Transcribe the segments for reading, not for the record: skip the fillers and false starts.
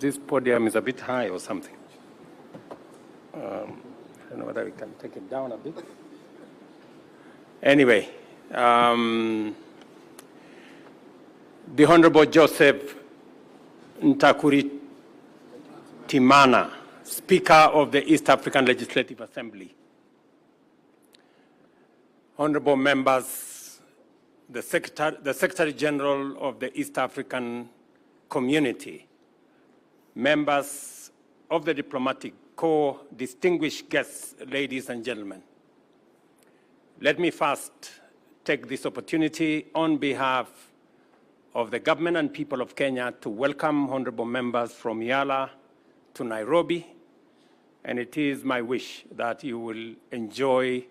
This podium is a bit high or something. I don't know whether we can take it down a bit. Anyway, the Honorable Joseph Ntakuri Timana, Speaker of the East African Legislative Assembly. Honorable members, the Secretary General of the East African Community, members of the Diplomatic Corps, distinguished guests, ladies and gentlemen. Let me first take this opportunity on behalf of the government and people of Kenya to welcome honorable members from Eala to Nairobi, and it is my wish that you will enjoy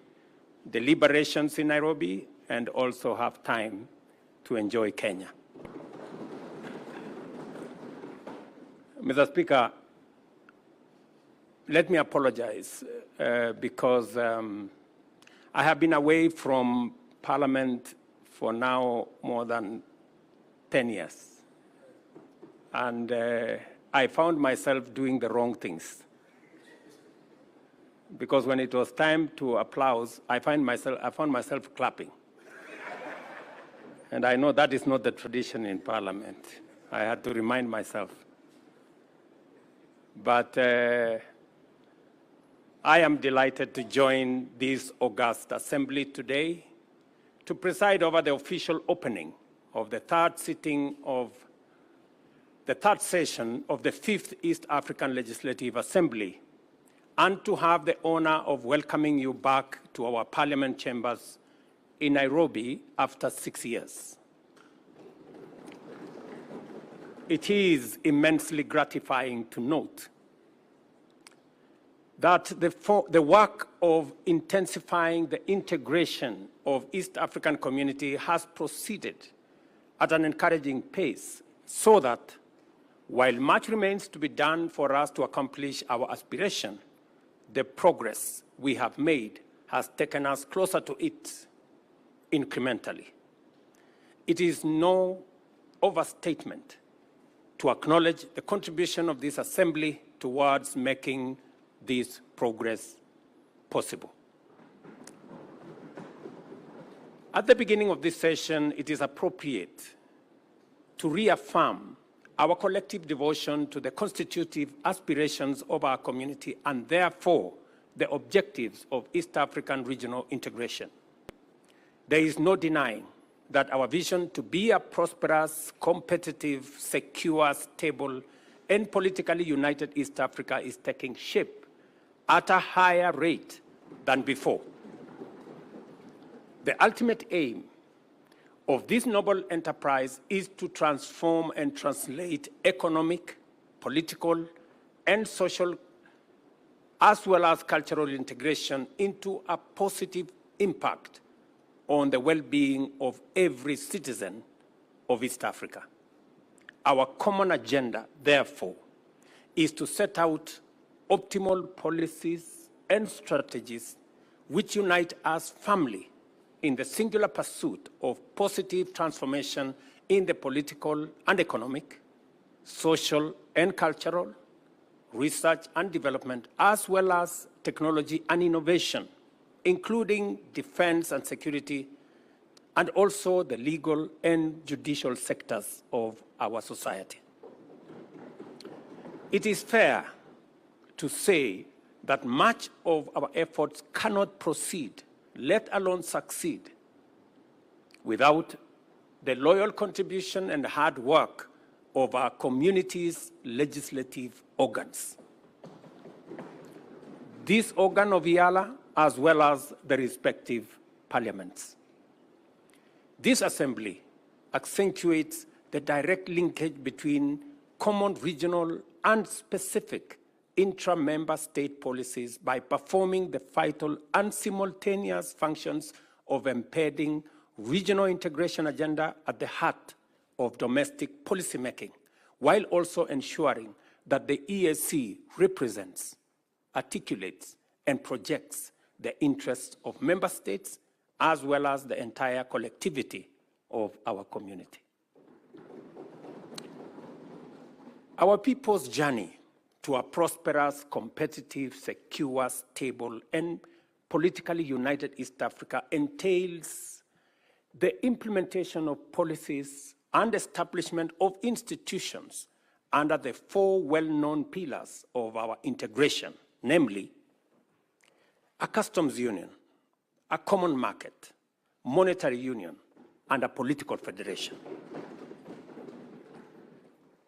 deliberations in Nairobi and also have time to enjoy Kenya. Mr. Speaker, let me apologize because I have been away from Parliament for now more than 10 years. And I found myself doing the wrong things. Because when it was time to applause, I found myself clapping. And I know that is not the tradition in Parliament. I had to remind myself. But I am delighted to join this august assembly today to preside over the official opening of the third session of the 5th East African Legislative Assembly, and to have the honor of welcoming you back to our Parliament chambers in Nairobi after 6 years. It is immensely gratifying to note that the work of intensifying the integration of East African community has proceeded at an encouraging pace, so that while much remains to be done for us to accomplish our aspiration, the progress we have made has taken us closer to it incrementally. It is no overstatement to acknowledge the contribution of this assembly towards making this progress possible. At the beginning of this session, it is appropriate to reaffirm our collective devotion to the constitutive aspirations of our community and therefore the objectives of East African regional integration. There is no denying that our vision to be a prosperous, competitive, secure, stable, and politically united East Africa is taking shape at a higher rate than before. The ultimate aim of this noble enterprise is to transform and translate economic, political, and social, as well as cultural integration into a positive impact on the well-being of every citizen of East Africa. Our common agenda, therefore, is to set out optimal policies and strategies which unite us firmly in the singular pursuit of positive transformation in the political and economic, social and cultural, research and development, as well as technology and innovation, including defense and security, and also the legal and judicial sectors of our society. It is fair to say that much of our efforts cannot proceed, let alone succeed, without the loyal contribution and hard work of our community's legislative organs. This organ of Eala, as well as the respective parliaments. This assembly accentuates the direct linkage between common regional and specific intra-member state policies by performing the vital and simultaneous functions of embedding regional integration agenda at the heart of domestic policymaking, while also ensuring that the EAC represents, articulates, and projects the interests of member states as well as the entire collectivity of our community. Our people's journey to a prosperous, competitive, secure, stable, and politically united East Africa entails the implementation of policies and establishment of institutions under the four well-known pillars of our integration, namely a customs union, a common market, monetary union, and a political federation.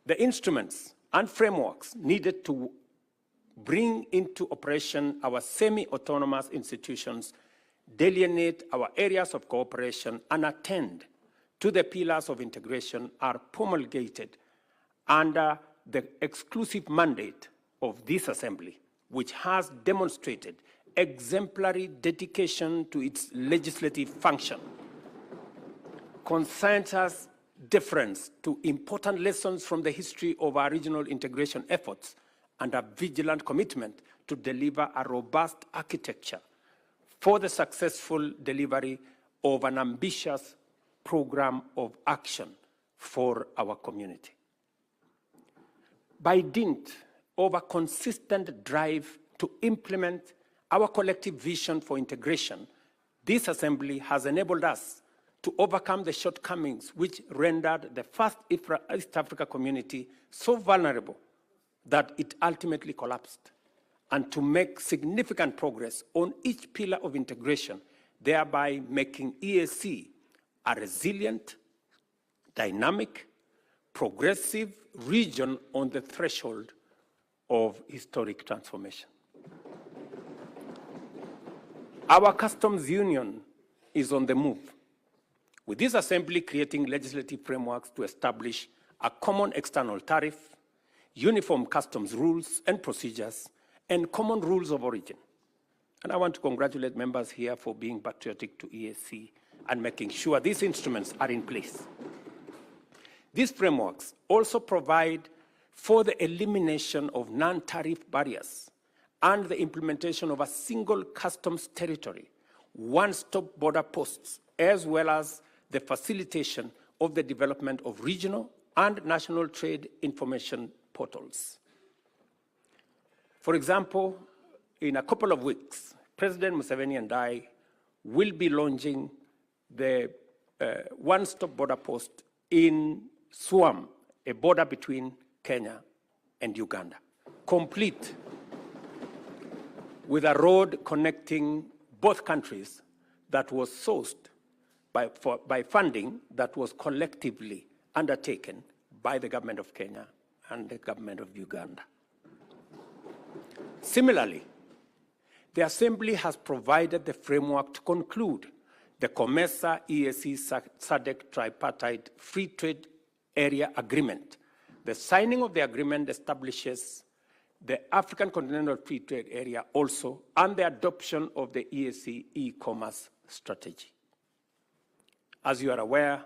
The instruments and frameworks needed to bring into operation our semi-autonomous institutions delineate our areas of cooperation and attend to the pillars of integration are promulgated under the exclusive mandate of this Assembly, which has demonstrated exemplary dedication to its legislative function, consensus deference to important lessons from the history of our regional integration efforts, and a vigilant commitment to deliver a robust architecture for the successful delivery of an ambitious program of action for our community. By dint of a consistent drive to implement our collective vision for integration, this Assembly has enabled us to overcome the shortcomings which rendered the first East Africa community so vulnerable that it ultimately collapsed, and to make significant progress on each pillar of integration, thereby making EAC a resilient, dynamic, progressive region on the threshold of historic transformation. Our customs union is on the move, with this Assembly creating legislative frameworks to establish a common external tariff, uniform customs rules and procedures, and common rules of origin. And I want to congratulate members here for being patriotic to EAC and making sure these instruments are in place. These frameworks also provide for the elimination of non-tariff barriers and the implementation of a single customs territory, one-stop border posts, as well as the facilitation of the development of regional and national trade information portals. For example, in a couple of weeks, President Museveni and I will be launching the one-stop border post in Swam, a border between Kenya and Uganda, complete with a road connecting both countries that was sourced by funding that was collectively undertaken by the government of Kenya and the government of Uganda. Similarly, the Assembly has provided the framework to conclude the COMESA EAC SADC tripartite free trade area agreement. The signing of the agreement establishes the African Continental Free Trade Area also, and the adoption of the EAC e-commerce strategy. As you are aware,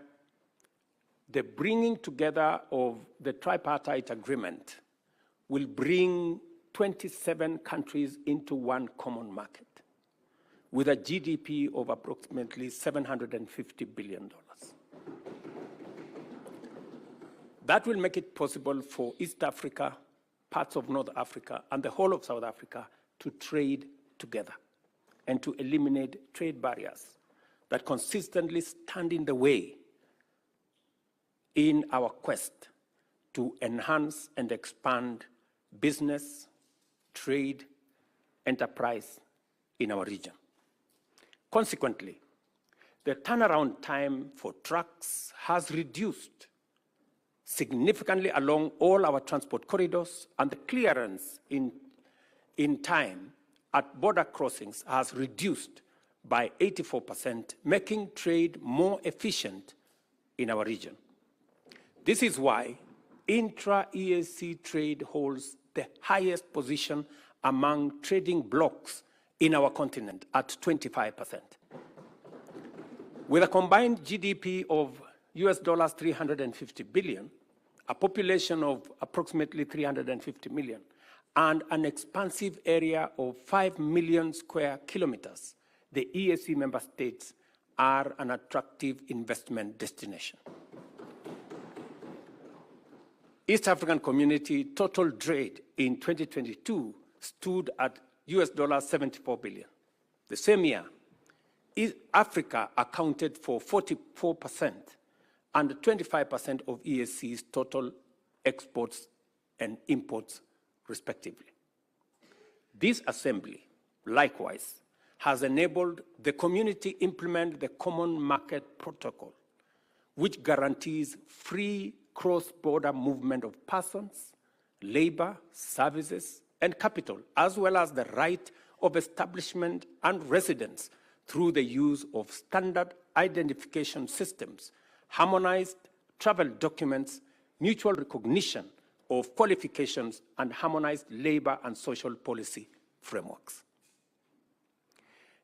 the bringing together of the tripartite agreement will bring 27 countries into one common market with a GDP of approximately $750 billion. That will make it possible for East Africa, parts of North Africa, and the whole of South Africa to trade together and to eliminate trade barriers that consistently stand in the way in our quest to enhance and expand business, trade, enterprise in our region. Consequently, the turnaround time for trucks has reduced significantly along all our transport corridors, and the clearance in time at border crossings has reduced by 84%, making trade more efficient in our region. This is why intra-EAC trade holds the highest position among trading blocs in our continent at 25%. With a combined GDP of US dollars 350 billion, a population of approximately 350 million, and an expansive area of 5 million square kilometers, the EAC member states are an attractive investment destination. East African community total trade in 2022 stood at US $74 billion. The same year, Africa accounted for 44% and 25% of EAC's total exports and imports, respectively. This assembly, likewise, has enabled the community implement the Common Market Protocol, which guarantees free cross-border movement of persons, labor, services, and capital, as well as the right of establishment and residence through the use of standard identification systems, harmonized travel documents, mutual recognition of qualifications, and harmonized labor and social policy frameworks.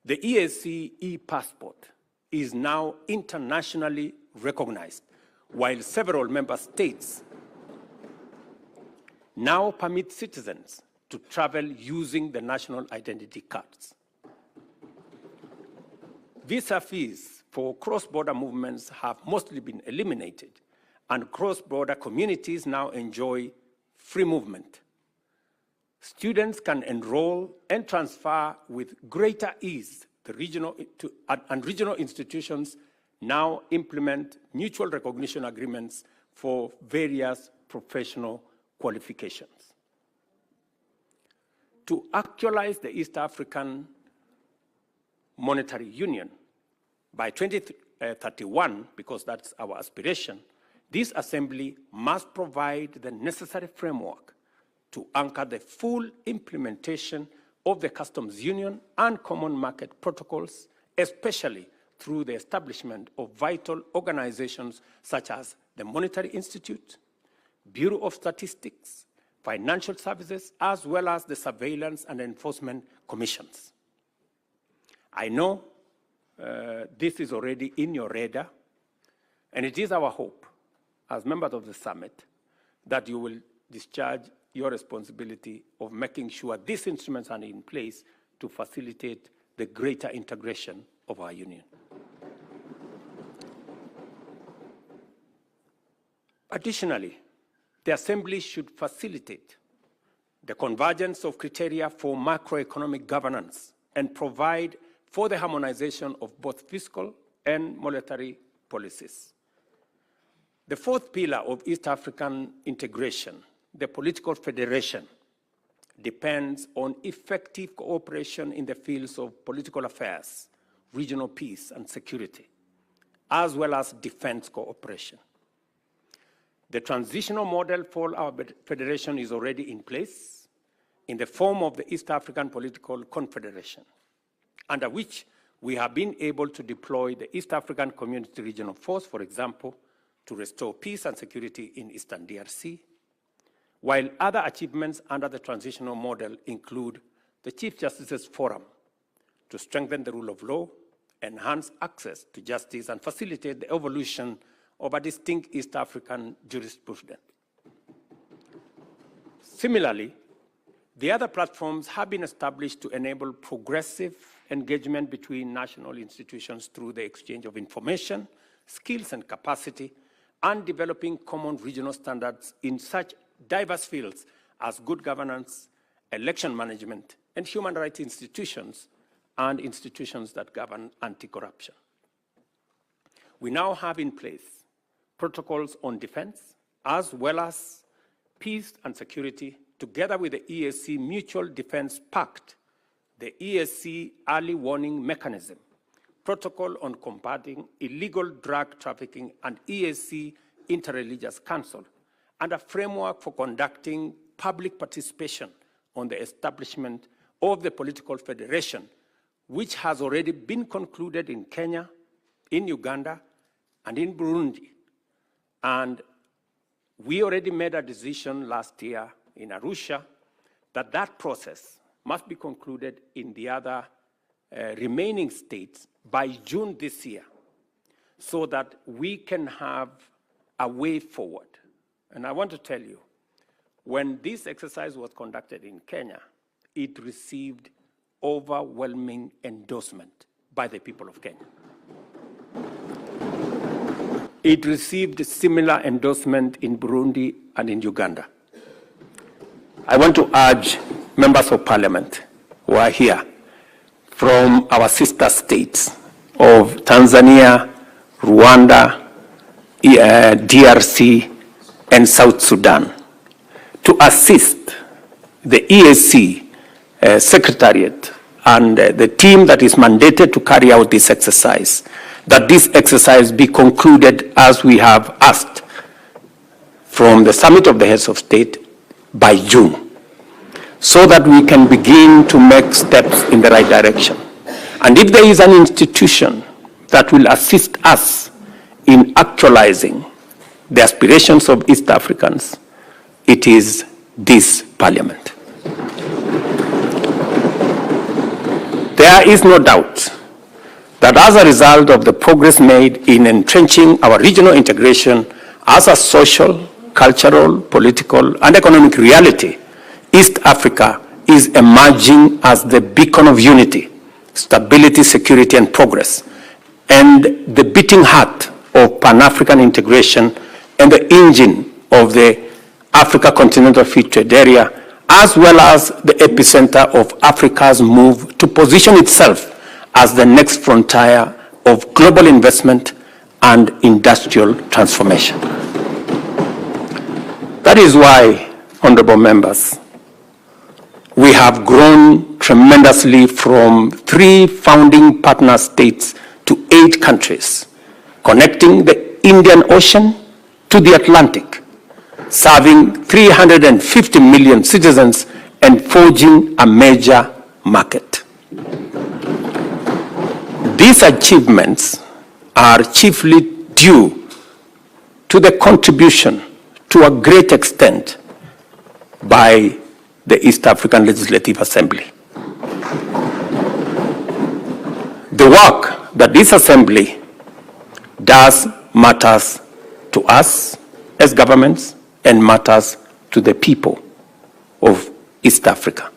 The EAC e-passport is now internationally recognized, while several member states now permit citizens to travel using the national identity cards. Visa fees for cross-border movements have mostly been eliminated, and cross-border communities now enjoy free movement. Students can enroll and transfer with greater ease. Regional institutions now implement mutual recognition agreements for various professional qualifications. To actualize the East African Monetary Union by 2031, because that's our aspiration, this assembly must provide the necessary framework to anchor the full implementation of the customs union and common market protocols, especially through the establishment of vital organizations such as the Monetary Institute, Bureau of Statistics, Financial Services, as well as the Surveillance and Enforcement Commissions. I know this is already in your radar, and it is our hope, as members of the summit, that you will discharge your responsibility of making sure these instruments are in place to facilitate the greater integration of our union. Additionally, the Assembly should facilitate the convergence of criteria for macroeconomic governance and provide for the harmonization of both fiscal and monetary policies. The fourth pillar of East African integration, the political federation, depends on effective cooperation in the fields of political affairs, regional peace and security, as well as defense cooperation. The transitional model for our federation is already in place in the form of the East African Political Confederation, under which we have been able to deploy the East African Community Regional Force, for example, to restore peace and security in Eastern DRC, while other achievements under the transitional model include the Chief Justice's Forum to strengthen the rule of law, enhance access to justice, and facilitate the evolution of a distinct East African jurisprudence. Similarly, the other platforms have been established to enable progressive engagement between national institutions through the exchange of information, skills, and capacity, and developing common regional standards in such diverse fields as good governance, election management, and human rights institutions, and institutions that govern anti-corruption. We now have in place protocols on defense, as well as peace and security, together with the EAC Mutual Defense Pact, the EAC Early Warning Mechanism, Protocol on Combating Illegal Drug Trafficking, and EAC Interreligious Council, and a framework for conducting public participation on the establishment of the political federation, which has already been concluded in Kenya, in Uganda, and in Burundi. And we already made a decision last year in Arusha that that process must be concluded in the other remaining states by June this year, so that we can have a way forward. And I want to tell you, when this exercise was conducted in Kenya, it received overwhelming endorsement by the people of Kenya. It received similar endorsement in Burundi and in Uganda. I want to urge members of parliament who are here from our sister states of Tanzania, Rwanda, DRC, and South Sudan to assist the EAC Secretariat and the team that is mandated to carry out this exercise, that this exercise be concluded as we have asked from the Summit of the Heads of State by June, so that we can begin to make steps in the right direction. And if there is an institution that will assist us in actualizing the aspirations of East Africans, it is this parliament. There is no doubt that as a result of the progress made in entrenching our regional integration as a social, cultural, political, and economic reality, East Africa is emerging as the beacon of unity, stability, security, and progress, and the beating heart of Pan-African integration and the engine of the Africa Continental Free Trade Area, as well as the epicenter of Africa's move to position itself as the next frontier of global investment and industrial transformation. That is why, honorable members, we have grown tremendously from 3 founding partner states to 8 countries, connecting the Indian Ocean to the Atlantic, serving 350 million citizens and forging a major market. These achievements are chiefly due to the contribution, to a great extent, by the East African Legislative Assembly. The work that this assembly does matters to us as governments and matters to the people of East Africa.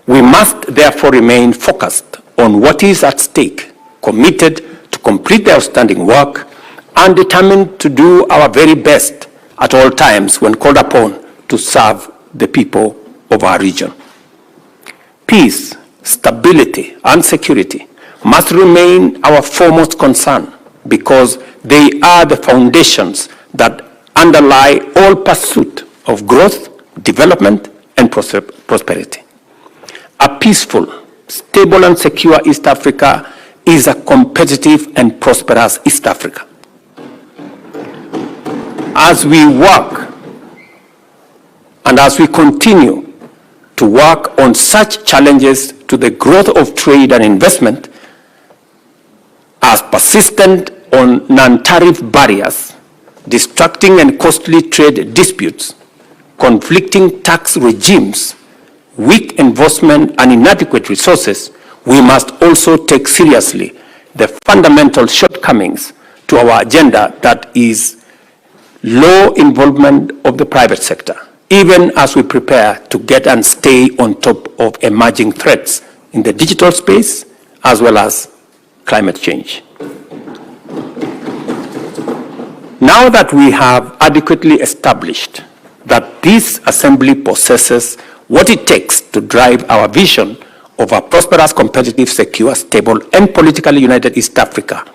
We must therefore remain focused on what is at stake, committed to complete the outstanding work, and determined to do our very best at all times when called upon to serve the people of our region. Peace, stability, and security must remain our foremost concern because they are the foundations that underlie all pursuit of growth, development, and prosperity. A peaceful, stable, and secure East Africa is a competitive and prosperous East Africa. As we work and as we continue to work on such challenges to the growth of trade and investment as persistent on non-tariff barriers, distracting and costly trade disputes, conflicting tax regimes, weak enforcement, and inadequate resources, we must also take seriously the fundamental shortcomings to our agenda, that is low involvement of the private sector, even as we prepare to get and stay on top of emerging threats in the digital space as well as climate change. Now that we have adequately established that this assembly possesses what it takes to drive our vision of a prosperous, competitive, secure, stable, and politically united East Africa,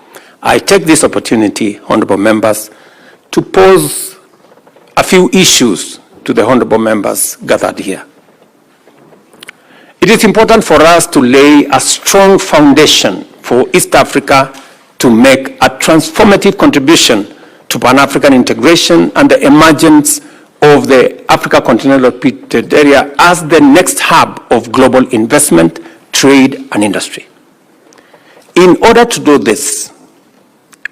I take this opportunity, honorable members, to pose a few issues to the honorable members gathered here. It is important for us to lay a strong foundation for East Africa to make a transformative contribution to Pan-African integration and the emergence of the Africa Continental Free Trade Area as the next hub of global investment, trade, and industry. In order to do this,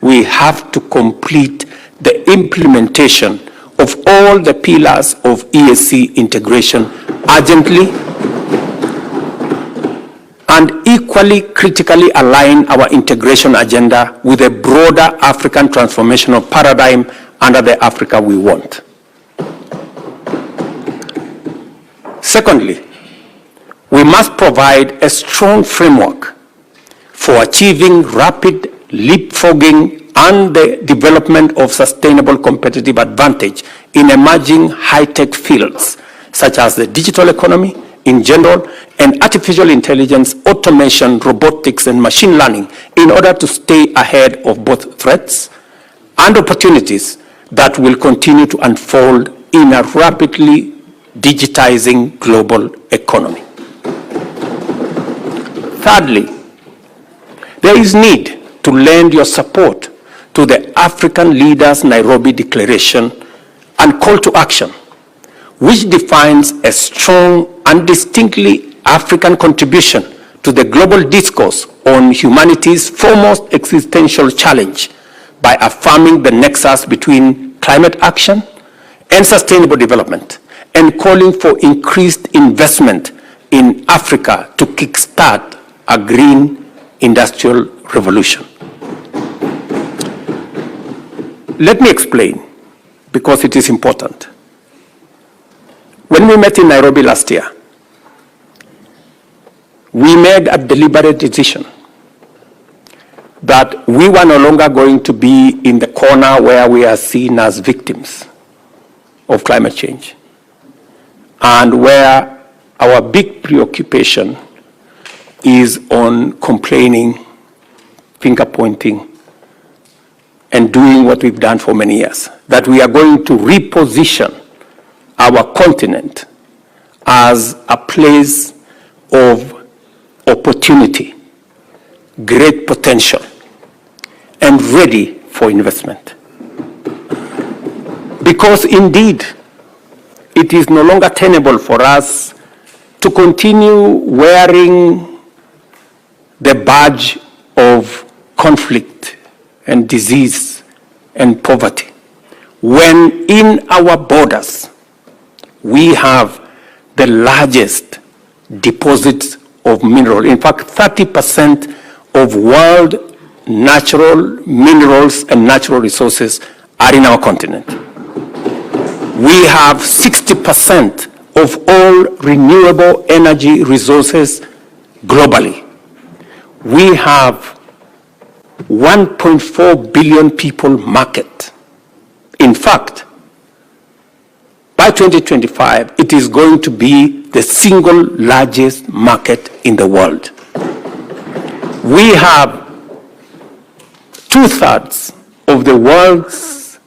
we have to complete the implementation of all the pillars of EAC integration urgently and equally critically align our integration agenda with a broader African transformational paradigm under the Africa we want. Secondly, we must provide a strong framework for achieving rapid leapfrogging and the development of sustainable competitive advantage in emerging high-tech fields, such as the digital economy in general, and artificial intelligence, automation, robotics, and machine learning, in order to stay ahead of both threats and opportunities that will continue to unfold in a rapidly digitizing global economy. Thirdly, there is need to lend your support to the African Leaders Nairobi Declaration and Call to Action, which defines a strong and distinctly African contribution to the global discourse on humanity's foremost existential challenge by affirming the nexus between climate action and sustainable development, and calling for increased investment in Africa to kickstart a green industrial revolution. Let me explain, because it is important. When we met in Nairobi last year, we made a deliberate decision that we were no longer going to be in the corner where we are seen as victims of climate change, and where our big preoccupation is on complaining, finger pointing, and doing what we've done for many years. That we are going to reposition our continent as a place of opportunity, great potential, and ready for investment. Because indeed, it is no longer tenable for us to continue wearing the badge of conflict and disease and poverty, when in our borders we have the largest deposits of mineral. In fact, 30% of world natural minerals and natural resources are in our continent. We have 60% of all renewable energy resources globally. We have 1.4 billion people market. In fact, by 2025, it is going to be the single largest market in the world. We have 2/3 of the world's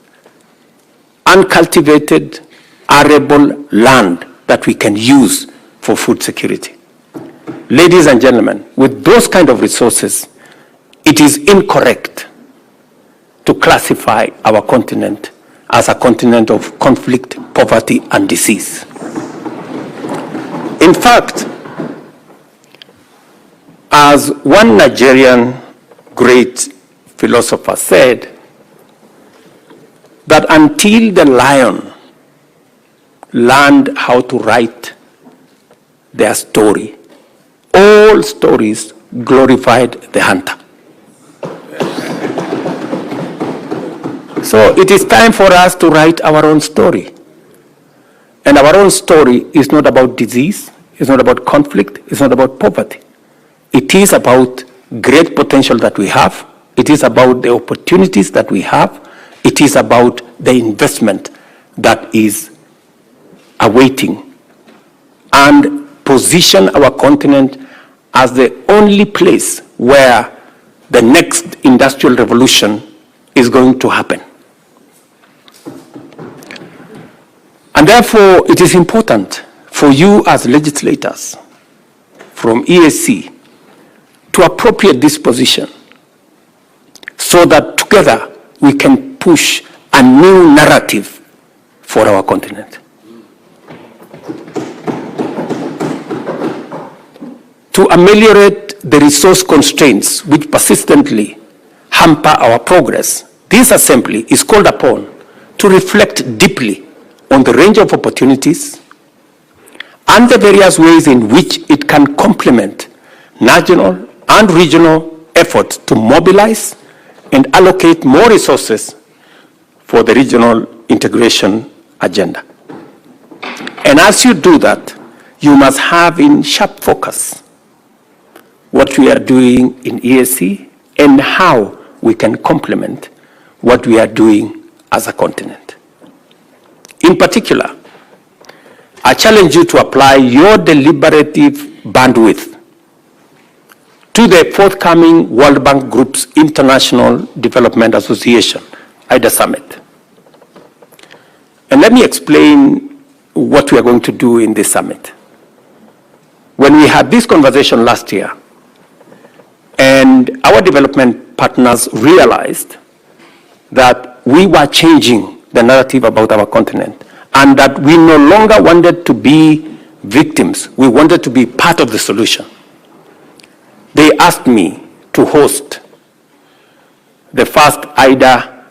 uncultivated arable land that we can use for food security. Ladies and gentlemen, with those kind of resources, it is incorrect to classify our continent as a continent of conflict, poverty, and disease. In fact, as one Nigerian great philosopher said, that until the lion learned how to write their story, all stories glorified the hunter. So it is time for us to write our own story. And our own story is not about disease, it's not about conflict, it's not about poverty. It is about great potential that we have. It is about the opportunities that we have. It is about the investment that is awaiting, and position our continent as the only place where the next industrial revolution is going to happen. And therefore, it is important for you as legislators from EAC to appropriate this position so that together we can push a new narrative for our continent. To ameliorate the resource constraints which persistently hamper our progress, this assembly is called upon to reflect deeply on the range of opportunities and the various ways in which it can complement national and regional efforts to mobilize and allocate more resources for the regional integration agenda. And as you do that, you must have in sharp focus what we are doing in EAC and how we can complement what we are doing as a continent. In particular, I challenge you to apply your deliberative bandwidth to the forthcoming World Bank Group's International Development Association, IDA Summit. And let me explain what we are going to do in this summit. When we had this conversation last year, and our development partners realized that we were changing the narrative about our continent, and that we no longer wanted to be victims, we wanted to be part of the solution. They asked me to host the first IDA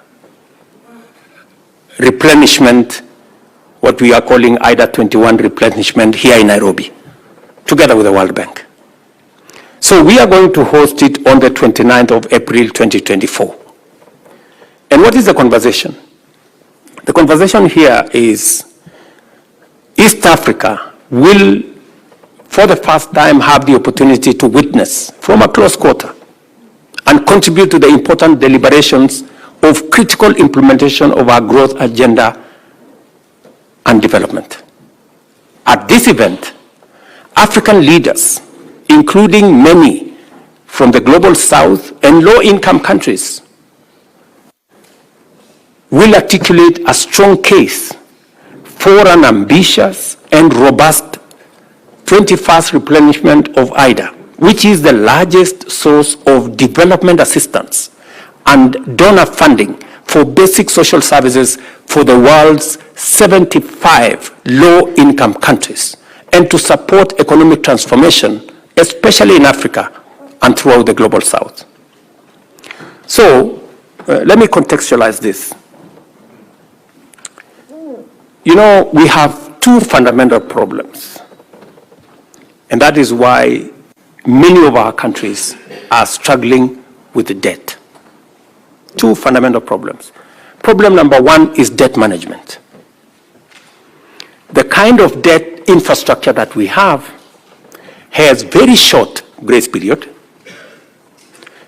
replenishment, what we are calling IDA 21 replenishment here in Nairobi, together with the World Bank. So we are going to host it on the 29th of April 2024. And what is the conversation? The conversation here is East Africa will, for the first time, have the opportunity to witness from a close quarter and contribute to the important deliberations of critical implementation of our growth agenda and development. At this event, African leaders, including many from the global south and low-income countries, will articulate a strong case for an ambitious and robust 21st replenishment of IDA, which is the largest source of development assistance and donor funding for basic social services for the world's 75 low-income countries, and to support economic transformation, especially in Africa and throughout the global south. So, let me contextualize this. You know, we have two fundamental problems, and that is why many of our countries are struggling with the debt. Two fundamental problems. Problem number one is debt management. The kind of debt infrastructure that we have has very short grace period,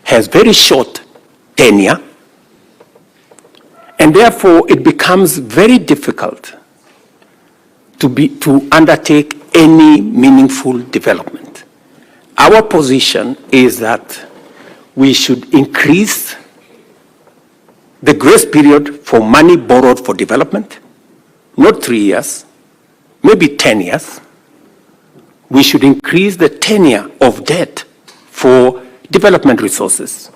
has very short tenure, and therefore it becomes very difficult to undertake any meaningful development. Our position is that we should increase the grace period for money borrowed for development, not 3 years, maybe 10 years. We should increase the tenure of debt for development resources,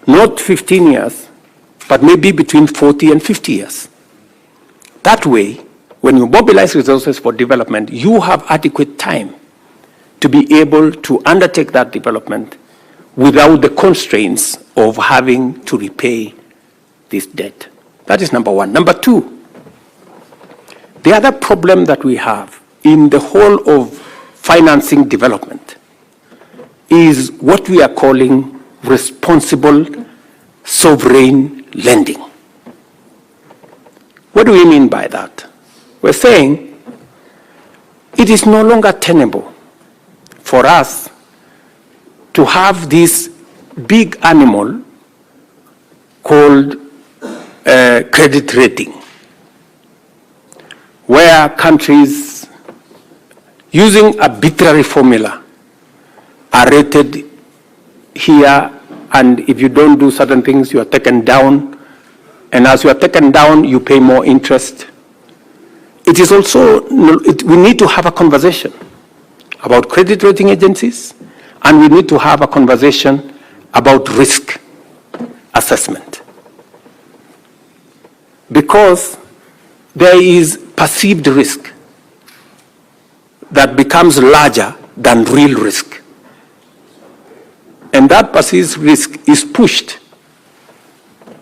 not 15 years, but maybe between 40 and 50 years. That way, when you mobilize resources for development, you have adequate time to be able to undertake that development without the constraints of having to repay this debt. That is number one. Number two, the other problem that we have in the whole of financing development is what we are calling responsible sovereign lending. What do we mean by that? We're saying it is no longer tenable for us to have this big animal called credit rating, where countries using arbitrary formula are rated here, and if you don't do certain things, you are taken down, and as you are taken down, you pay more interest. It is also, we need to have a conversation about credit rating agencies, and we need to have a conversation about risk assessment. Because there is perceived risk that becomes larger than real risk. And that perceived risk is pushed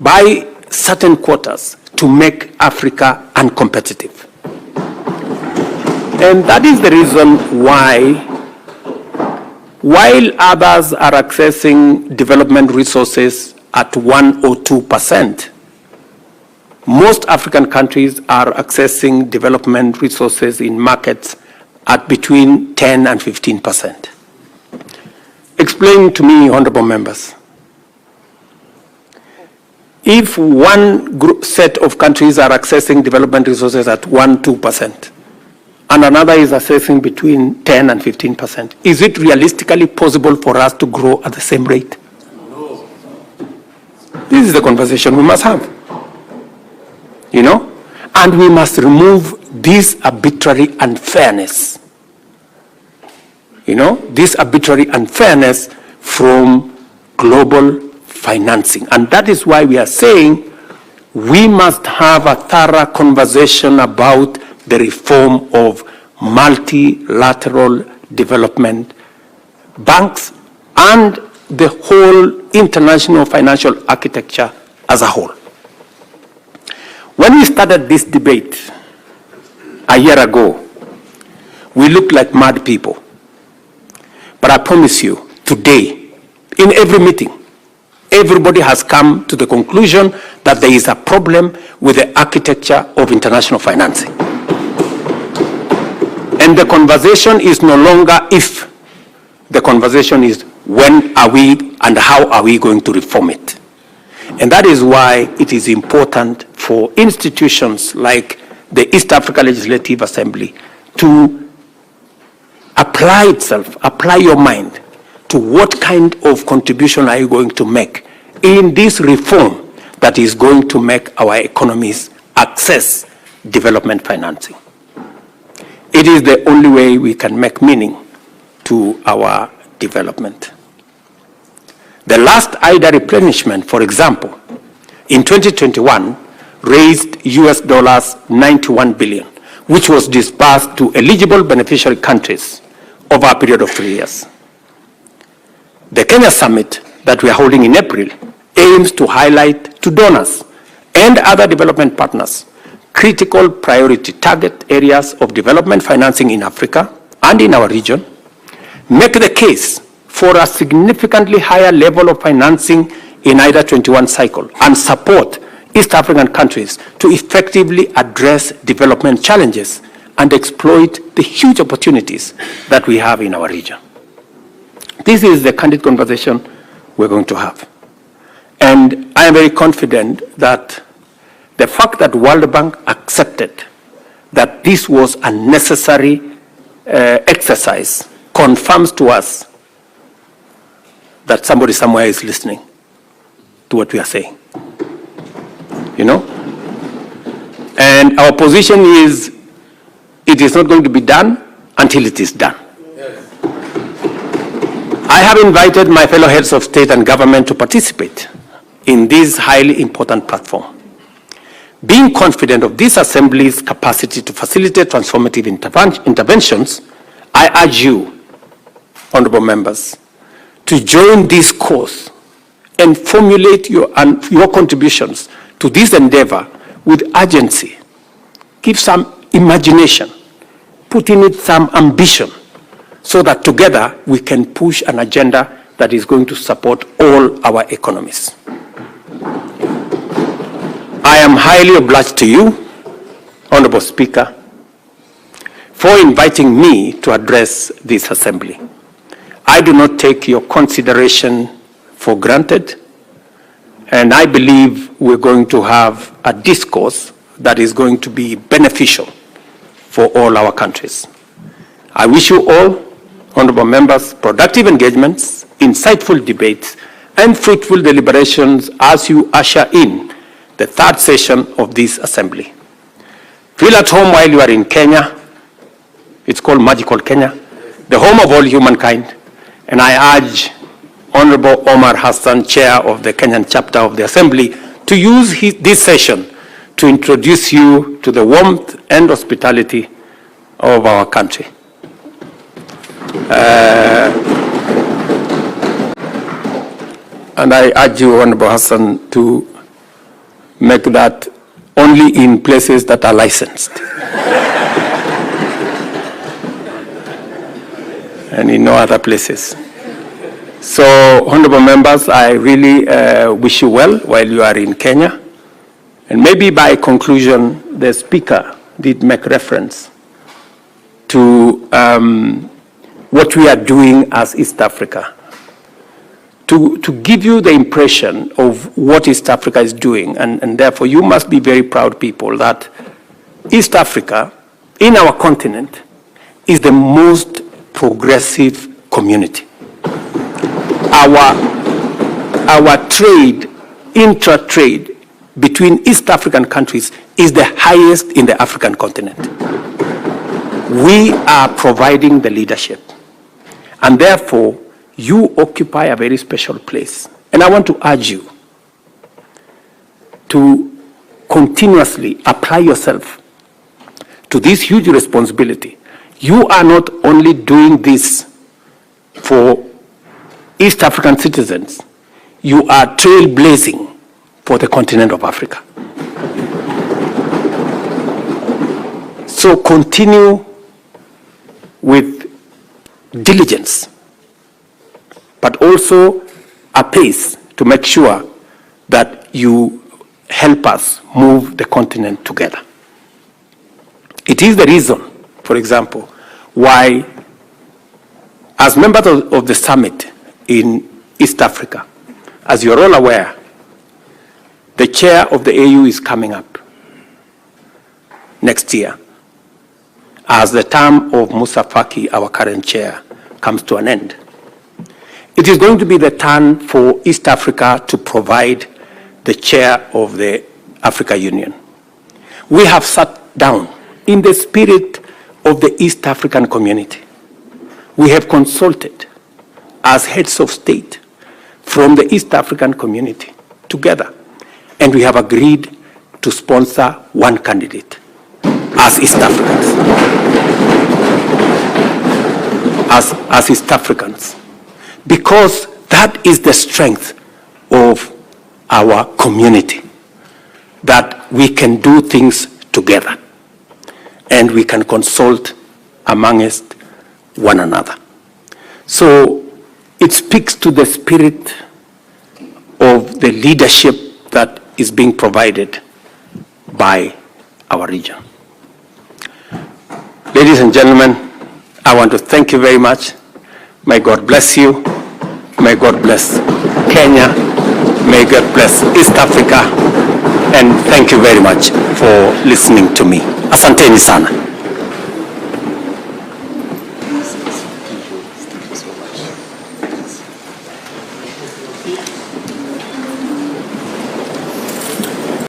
by certain quarters to make Africa uncompetitive. And that is the reason why, while others are accessing development resources at 1 or 2%, most African countries are accessing development resources in markets at between 10 and 15%. Explain to me, honorable members, if one set of countries are accessing development resources at 1-2%, and another is accessing between 10 and 15%, is it realistically possible for us to grow at the same rate? No. This is the conversation we must have. You know? And we must remove this arbitrary unfairness. You know, this arbitrary unfairness from global financing. And that is why we are saying we must have a thorough conversation about the reform of multilateral development banks and the whole international financial architecture as a whole. When we started this debate a year ago, we looked like mad people. But I promise you, today, in every meeting, everybody has come to the conclusion that there is a problem with the architecture of international financing. And the conversation is no longer if, the conversation is when are we and how are we going to reform it. And that is why it is important for institutions like the East Africa Legislative Assembly to apply your mind to what kind of contribution are you going to make in this reform that is going to make our economies access development financing. It is the only way we can make meaning to our development. The last IDA replenishment, for example, in 2021 raised US dollars 91 billion, which was disbursed to eligible beneficiary countries over a period of 3 years. The Kenya Summit that we are holding in April aims to highlight to donors and other development partners critical priority target areas of development financing in Africa and in our region, make the case for a significantly higher level of financing in IDA 21 cycle, and support East African countries to effectively address development challenges and exploit the huge opportunities that we have in our region. This is the candid conversation we're going to have. And I am very confident that the fact that World Bank accepted that this was a necessary exercise confirms to us that somebody somewhere is listening to what we are saying. You know? And our position is, it is not going to be done until it is done. Yes. I have invited my fellow heads of state and government to participate in this highly important platform. Being confident of this Assembly's capacity to facilitate transformative interventions, I urge you, honorable members, to join this course and formulate your contributions to this endeavor with urgency. Give some imagination, put in it some ambition, so that together we can push an agenda that is going to support all our economies. I am highly obliged to you, Honorable Speaker, for inviting me to address this Assembly. I do not take your consideration for granted, and I believe we're going to have a discourse that is going to be beneficial for all our countries. I wish you all, honorable members, productive engagements, insightful debates, and fruitful deliberations as you usher in the third session of this Assembly. Feel at home while you are in Kenya. It's called Magical Kenya, the home of all humankind. And I urge Honorable Omar Hassan, Chair of the Kenyan chapter of the Assembly, to use this session to introduce you to the warmth and hospitality of our country. And I urge you, Honorable Hassan, to make that only in places that are licensed. And in no other places. So, honorable members, I really wish you well while you are in Kenya. And maybe by conclusion, the Speaker did make reference to what we are doing as East Africa to give you the impression of what East Africa is doing, and therefore you must be very proud people that East Africa, in our continent, is the most progressive community. Our trade, intra-trade between East African countries is the highest in the African continent. We are providing the leadership, and therefore you occupy a very special place. And I want to urge you to continuously apply yourself to this huge responsibility. You are not only doing this for East African citizens, you are trailblazing for the continent of Africa. So continue with diligence, but also a pace to make sure that you help us move the continent together. It is the reason, for example, why, as members of the summit in East Africa, as you're all aware, the chair of the AU is coming up next year, as the term of Musa Faki, our current chair, comes to an end. It is going to be the turn for East Africa to provide the chair of the Africa Union. We have sat down in the spirit of the East African community. We have consulted as heads of state from the East African community together, and we have agreed to sponsor one candidate as East Africans. As East Africans. Because that is the strength of our community, that we can do things together and we can consult amongst one another. So it speaks to the spirit of the leadership that is being provided by our region. Ladies and gentlemen, I want to thank you very much. May God bless you. May God bless Kenya. May God bless East Africa. And thank you very much for listening to me. Asanteni sana.